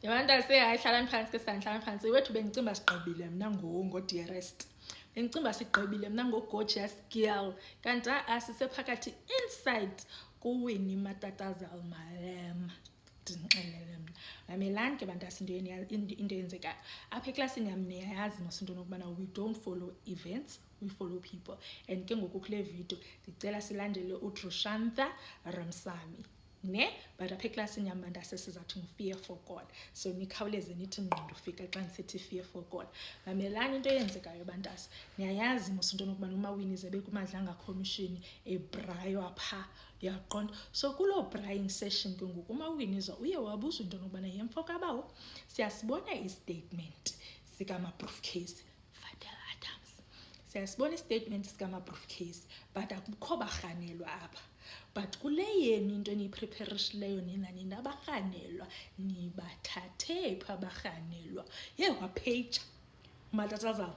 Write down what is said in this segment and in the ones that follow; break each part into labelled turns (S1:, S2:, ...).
S1: Yabantu hayi hlalani phansi ke sanhlala phansi wethu bengicimba sigqibile mna ngo-Dearest. Bengicimba sigqibile mna ngo-Gorgeous Girl. Kanti asisephakathi inside kuWinnie Matatazela Malema. Ndinixelele mna. Mamelani ke bantu into eyenzekayo. Apha eklasini yam niyayazi mos into yokubana we don't follow events, we follow people. And ke ngoku kule video ndicela silandele uDrushantha Ramsamy. Ne but apha eklasini yam bantu sizawuthi ngu-Fear for God. So nikhawuleze nithi ngqondo ufika xa ndisithi Fear for God. Mamelani into eyenzekayo bantasi. Niyayazi mos into yokubana uMawinnie zebe kuMadlanga Commission ebrayo apha yaqonda. So kuloo braying session ke ngoku uMawinnie uye wabuza into yokubana yemfo kabawo siyasibona istatement sikama-briefcase Fadela Adams. Siyasibona istatement sikama-briefcase but akukho barhanelwa apha. But kule yenu into eniyipreparishileyo nina abarhanelwa nibathathe pha abarhanelwa. Wapheja uMatatazela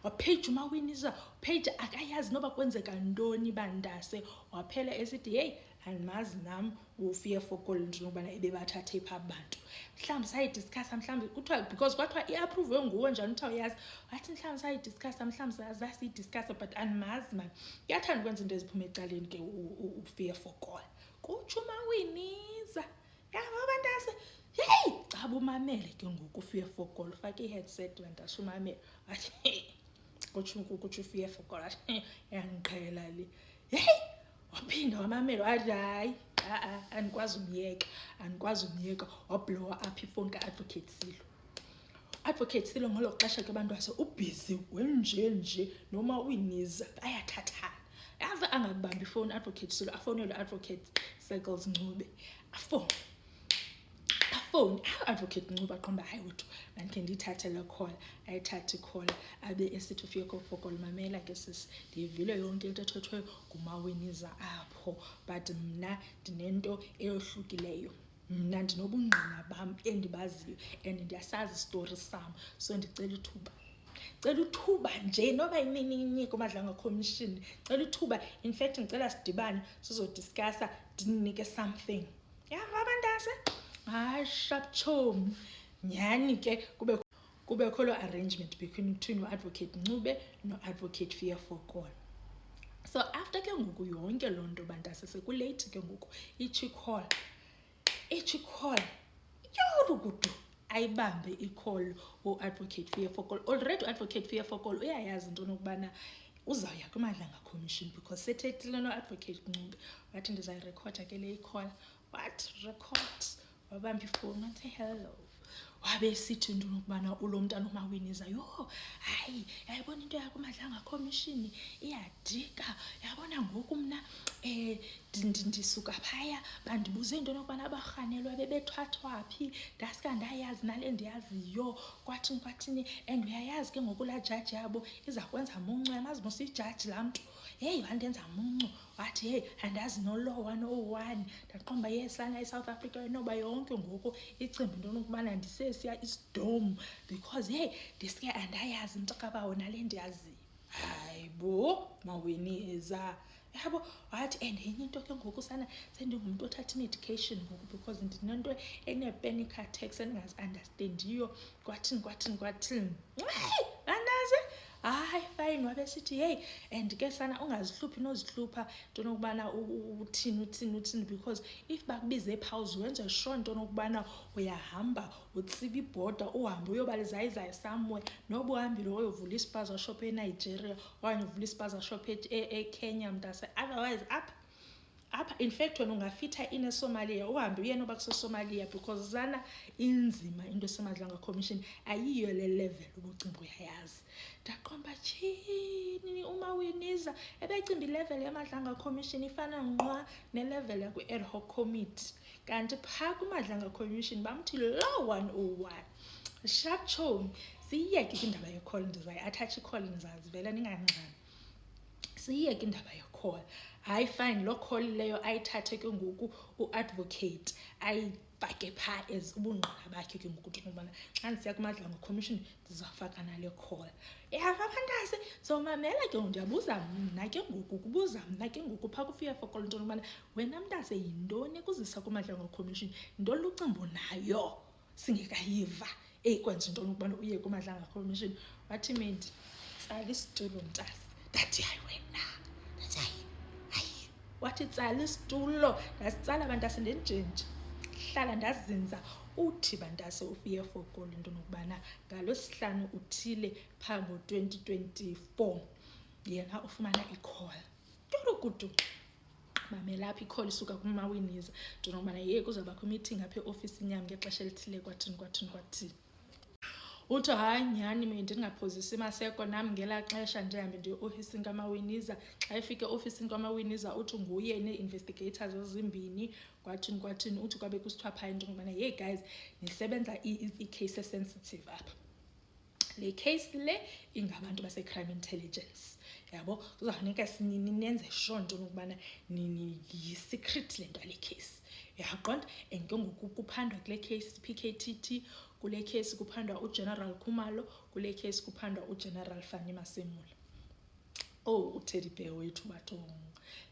S1: wapheja uMawinnie pheja akayazi noba kwenzeka ntoni bandase waphela esithi andimazi nam uFear for God into yokubana ebebathathe pha abantu. Mhlawumbi sayidiscussa mhlawumbi kuthiwa because kwathiwa iappruvwe nguwe njani uthi awuyazi wathi mhlawumbi sayidiscussa mhlawumbi zasiyidiscussa but andimazi mani. Uyathanda ukwenza into eziphuma ecaleni ke uFear for God. Kutsho uMawinnie yabo bantase caba umamele ke ngoku uFear for God ufake i-headset bantase umamele wathi kutsho uFear for God wathi yandiqhela le waphinda wamamela wathi hayi andikwazi umyeka wablowa apha ifowuni ka-Advocate Silo. Advocate Silo ngolo xesha ke bantwase ubhizi wenjenje noMawinnie bayathathana. Yazi angakubambi ifowuni Advocate Silo afowunele Advocate Circles Ncube afowuni Advocate Ncube aqomba hayi wethu mandikhe ndiyithathe le call ayithathe icall abe esithi uFear for God mamela ke sisi ndiyivile yonke into ethethwe nguMawinnie apho but mna ndinento eyohlukileyo. Mna ndinobungqina bam endibaziyo and ndiyasazi isitori sam. So ndicela ithuba nje noba imini kuMadlanga Commission cela ithuba. In fact ndicela sidibane sizodiscussa ndinike something abantase hayi sharp chom nyhani ke kubekho loo arrangement between u-Advocate Ncube no-Advocate Fear for God. So after ke ngoku yonke loo nto bantase sekulate ke ngoku ithi call yorukudu ayibambe icall u-Advocate Fear for God. Already u-Advocate Fear for God uyayazi into yokubana uzawuya kuMadlanga Commission because sethethile no-Advocate Ncube wathi ndizayirekhoda ke le icall what record wabamba ifowuni wathi hello wabe sithi into yokubana ulo mntana uMawinnie hayi yayibona into yakuMadlanga Commission iyadika yabona ngoku mna ndisuka phaya bandibuze into yokubana abarhanelwa bebethathwa phi ndaska ndayazi nale ndiyaziyo kwathini and uyayazi ke ngoku laa jaji yabo iza kwenza muncu yamazi mos ijaji laa mntu wandenza muncu wathi andazi no-law 101 ndaqomba yesana eSouth Africa enoba yonke ngoku icimba into yokubana ndisesiya isidom because ndiske andayazi mntakabawo nale ndiyaziyo. Hayi bo Mawinnie yabo wathi and enye into ke ngoku sana sendingumntu othatha i-medication ngoku because ndinento ene-panic attacks endingazi-understandiyo kwathini andazi hayi fine wabe sithi and ke sana ungazihluphi nozihlupha into yokubana uthini because if bakubize pause wenze sure into yokubana uyahamba utsiba ibhoda uhambe uyobalizayizayi somewhere noba uhambile uyovula ispaza shop eNigeria okanye uvula ispaza shop eKenya mntase otherwise apha in fact wena ungafitha eSomalia uhambe uye noba kuseSomalia because zana inzima into eseMadlanga Commission ayiyo le level ubucimba uyayazi. Ndaqomba tshini uMawinnie ebecimba ilevel yeMadlanga Commission ifana nqwa nelevel yakwi-ad hoc committee kanti phaa kuMadlanga Commission bamthi law 101 sharp chom. Siyiyeke indaba ye-call ndizayi-attach i-call nizazivela ningangxami. Siyiyeke indaba ye-call call. Hayi fine loo call leyo ayithathe ke ngoku uadvocate ayifake phaa as ubungqina bakhe ke ngoku into yokubana xa ndisiya kumadlanga commission ndizawufaka nale call. Yava bantase somamela ke ngoku ndiyabuza mna ke ngoku kubuza mna ke ngoku phaa kufika fokolo into yokubana wena mntase yintoni ekuzisa kumadlanga commission, yintoni lucimbo nayo singekayiva ekwenza into yokubana uye kumadlanga commission. Wathi Mendi tsala isitulo mntase. Ndathi hayi wena, ndathi hayi wathi tsala isitulo, ndasitsala bantase ndenjenje hlala ndazinza. Uthi bantase ufiye fokolo into yokubana ngaloSihlanu uthile phaa ngo-2024 yena ufumana i-call. Turukutu mamela apha i-call isuka kumawiniza into yokubana ye kuzawubakho imeeting apha eofisini yam ngexesha elithile kwathini. Uthi hayi nyhani Mendi ndingaphozisi Maseko nam ngelaa xesha ndihambe ndiye ofisini kamawiniza. Xa efike ofisini kamawiniza uthi nguye nee-investigators ezimbini kwathini. Uthi kwabe kusithiwa phaa into yokubana hey guys nisebenza i-case esensitive apha. Le case le ingabantu base-crime intelligence, yabo kuzawufuneka nenze sure into yokubana yi-secret le nto yale case, uyaqonda. And ke ngoku kuphandwa kule case PKTT, kule case kuphandwa uGeneral Khumalo, kule case kuphandwa uGeneral Fanny Masemula. uTeddy Bear wethu bathong,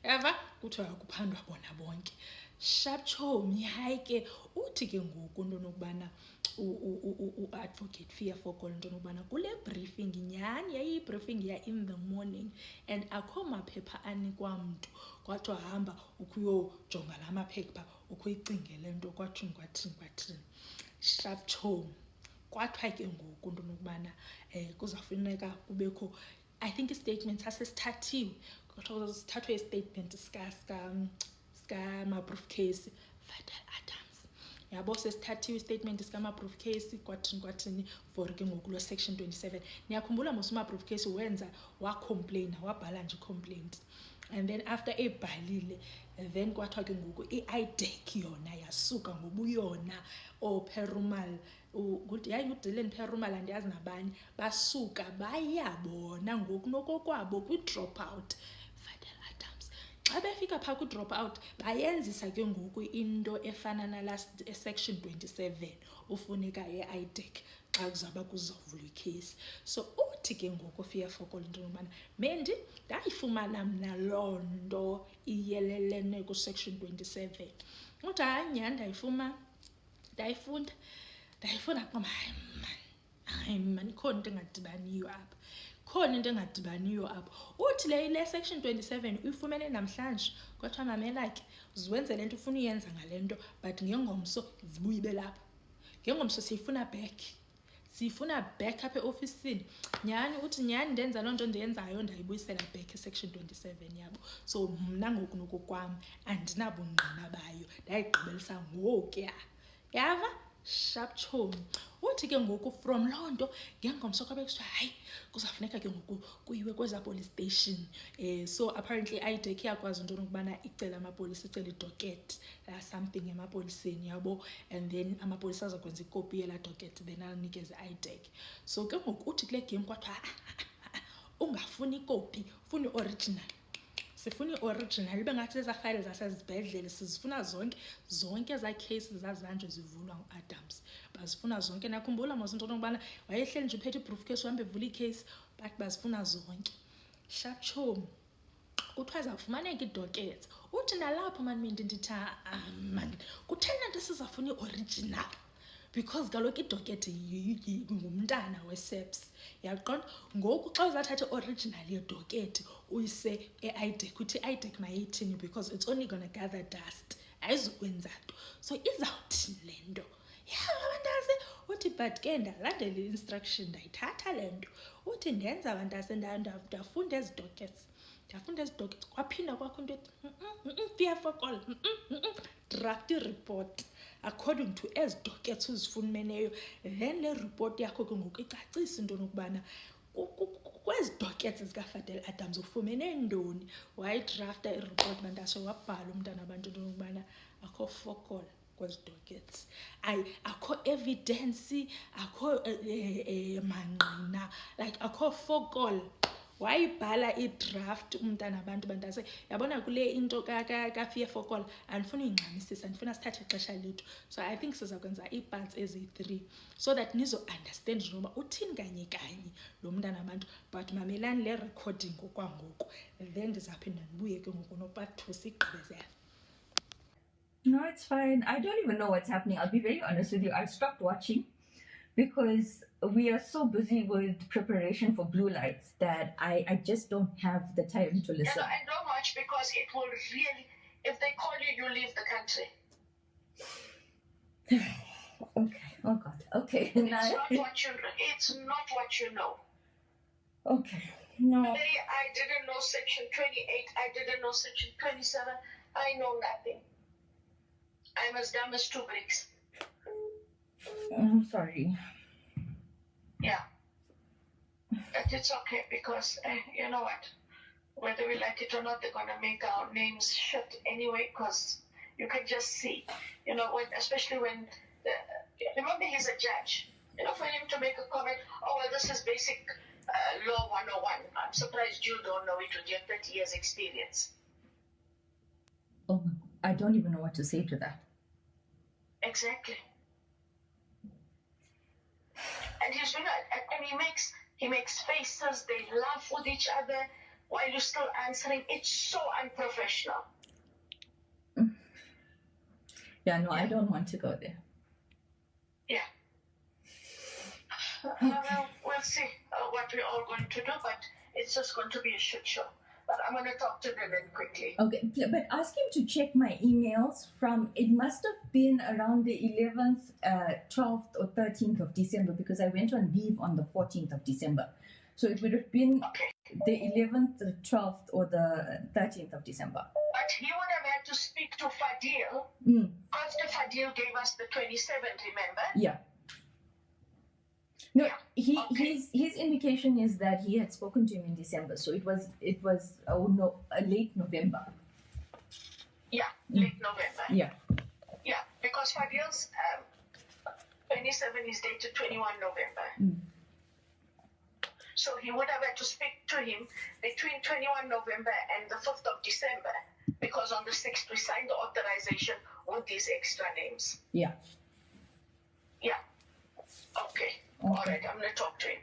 S1: yava kuthiwa kuphandwa bona bonke. Sharp chomi hayi ke uthi ke ngoku into nokubana u-advocate Fiya Fokolo into nokubana kule briefing nyhani yayi-briefing in the morning and akho maphepha anikwa mntu, kwathiwa hamba ukuyojonga la maphepha ukuyicingele into kwathini. Sharp chomi kwathiwa ke ngoku into nokubana kuzawufuneka kubekho I think istatement sasesithathiwe, kwathiwa sithathwe istatement sika-Mabriefcase Fidel Adams, yabo sesithathiwe istatement sika-Mabriefcase kwathini for ke ngoku lo section 27. Niyakhumbula mos uMabriefcase wenza wabhala nje complaint, and then after ebhalile then kwathiwa ke ngoku i-IDEC yona yasuka ngobuyona Perumal yayi nguDylan Perumal andiyazi nabani, basuka bayabona ngoku nokokwabo kwi-drop out Fidel Adams. Xa befika phaa kwi-drop out bayenzisa ke ngoku into efana nalast section 27 ufuneka ye-IDEC xa kuzawuvulwa ikhesi. So uthi ke ngoku Fiya Fokolo into yokubana Mendi ndayifumana mna loo nto iyelelene ku-section 27. Uthi hayi nyhani ndayifunda hayi man ikhona into engadibaniyo apha. Uthi le section 27 uyifumene namhlanje, kwathiwa mamela ke ziwenze le nto ufuna uyenza ngale nto but ngengomso zibuye ibe lapha. Ngengomso siyifuna back apha eofisini. Nyhani uthi nyhani ndenza loo nto ndiyenzayo ndayibuyisela back section 27 yabo. So mna ngoku nokokwam andinabungqina bayo, ndayigqibelisa ngokuya, yava. Sharp chomi uthi ke ngoku from loo nto ngengomso kwabe kusithiwa hayi kuzawufuneka ke ngoku kuyiwe kweza police station. So apparently i-IDEC iyakwazi into yokubana icela amapolisa, icela idocket something emapoliseni, yabo, and then amapolisa azakwenza ikopi yela docket then anikeze i-IDEC. So ke ngoku uthi kule game kwathiwa ungafuni ikopi, ufuni original. Sifuna i-original ibe ngathi ezaa file zasezibhedlele sizifuna zonke ezaa cases zazanjwe zivulwa ngu-Adams, bazifuna zonke. Nakhumbula mos into yokubana wayehleli nje uphethe i-briefcase uhambe evula ikhesi but bazifuna zonke. Sharp chomi kuthiwa zawufumaneka idocket. Uthi nalapho Mendi ndithi man kutheni nto sizafuna i-original because kaloku idocket ngumntana we-SAPS, yaqonda. Ngoku xa uzathatha i-original yedocket uyise e-IDEC uthi i-IDEC mayithini because it's only gonna gather dust, ayizukwenza nto. So izawuthini le nto, abantase. Uthi but ke ndalandela i-instruction ndayithatha le nto. Uthi ndenza abantase ndafunda ezi dockets kwaphinda kwakho into ethi Fiya Fokolo draft report according to ezi dockets uzifumeneyo. Then le report yakho ke ngoku icacisa into yokubana kwezi dockets zikaFidel Adams ufumene ntoni. Wayidrafta ireport bantase wabhala umntana abantu into yokubana akho Fokolo kwezi dockets, akho evidence, akho mangqina, like akho Fokolo wayibhala idraft umntana abantu bantase yabona kule into kaFear for Call andifuna uyingxamisisa ndifuna sithathe ixesha lethu. So I think sizakwenza ii-parts ezi-3 so that nizo-understand noba uthini kanye kanye lo mntana abantu. But mamelani le recording okwangoku then ndizaphinda ndibuye ke ngoku no-part 2 sigqibezela.
S2: No, it's fine. I don't even know what's happening. I'll be very honest with you. I stopped watching because we are so busy with preparation for Blue Lights that I just don't have the time to listen.
S3: And don't watch because it will really, if they call you, you leave the country.
S2: Okay. Oh God. Okay.
S3: It's not what you know.
S2: Okay. No.
S3: Today I didn't know section 28. I didn't know section 27. I know nothing. I'm as dumb as 2 bricks.
S2: I'm sorry.
S3: Yeah. But it's okay because, you know what? Whether we like it or not, they're going to make our names shit anyway because you can just see, you know, especially when, remember he's a judge. You know, for him to make a comment, oh, well, this is basic law 101. I'm surprised you don't know it with your 30 years experience.
S2: Oh, I don't even know what to say to that.
S3: Exactly. And he's doing it, and he makes faces. They laugh with each other while you're still answering. It's so unprofessional.
S2: Yeah, no, I don't want to go there.
S3: Yeah.
S2: Okay.
S3: We'll see what we're all going to do, but it's just going to be a shit show. But I'm going to talk to Vivian quickly.
S2: Okay, but ask him to check my emails from, it must have been around the 11th, 12th or 13th of December because I went on leave on the 14th of December. So it would have been the 11th, the 12th or the 13th of December.
S3: But he would have had to speak to Fadil after Fadil gave us the 27th, remember?
S2: Yeah. No,
S3: Yeah.
S2: his indication is that he had spoken to him in December, so it was late November.
S3: Yeah, late November.
S2: Yeah.
S3: Yeah, because Fadil's 27 is dated 21 November. So he would have had to speak to him between 21 November and the 5th of December because on the 6th we signed the authorization with these extra names.
S2: Yeah.
S3: Yeah. Okay. All right, I'm going to talk to him.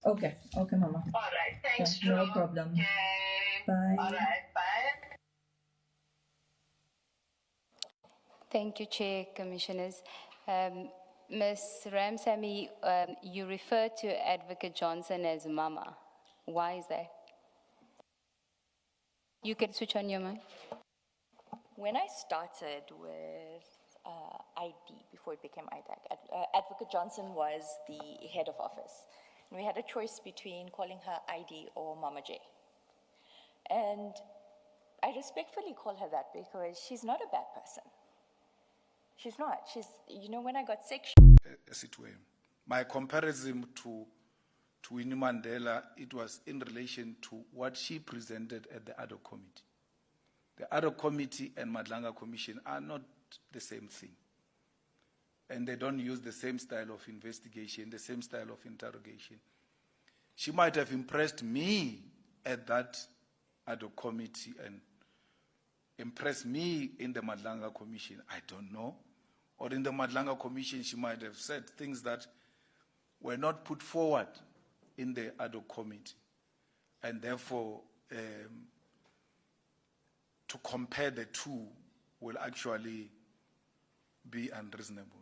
S2: Okay, Mama.
S3: All right, thanks,
S2: Yeah, no
S3: Drew.
S2: problem.
S3: Okay.
S2: Bye.
S3: All right, bye.
S4: Thank you, Chair, Commissioners. Ms. Ramsamy, you refer to Advocate Johnson as Mama. Why is that? You can switch on your mic.
S5: When I started with ID, before it became IDAC, Advocate Johnson was the head of office. And we had a choice between calling her ID or Mama J. And I respectfully call her that because she's not a bad person. She's not. She's, you know, when I got sick...
S6: As it were. My comparison to Winnie Mandela, it was in relation to what she presented at the ADO committee. The ADO committee and Madlanga Commission are not the same thing. And they don't use the same style of investigation, the same style of interrogation. She might have impressed me at that ADO committee and impressed me in the Madlanga Commission. I don't know. Or in the Madlanga Commission, she might have said things that were not put forward in the ADO committee. And therefore, to compare the two will actually be unreasonable.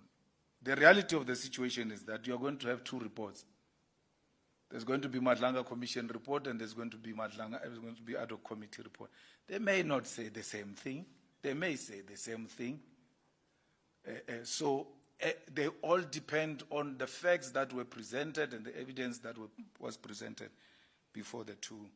S6: The reality of the situation is that you are going to have two reports. There's going to be Madlanga Commission report and there's going to be ADO committee report. They may not say the same thing. They may say the same thing. So they all depend on the facts that were presented and the evidence that was presented before the two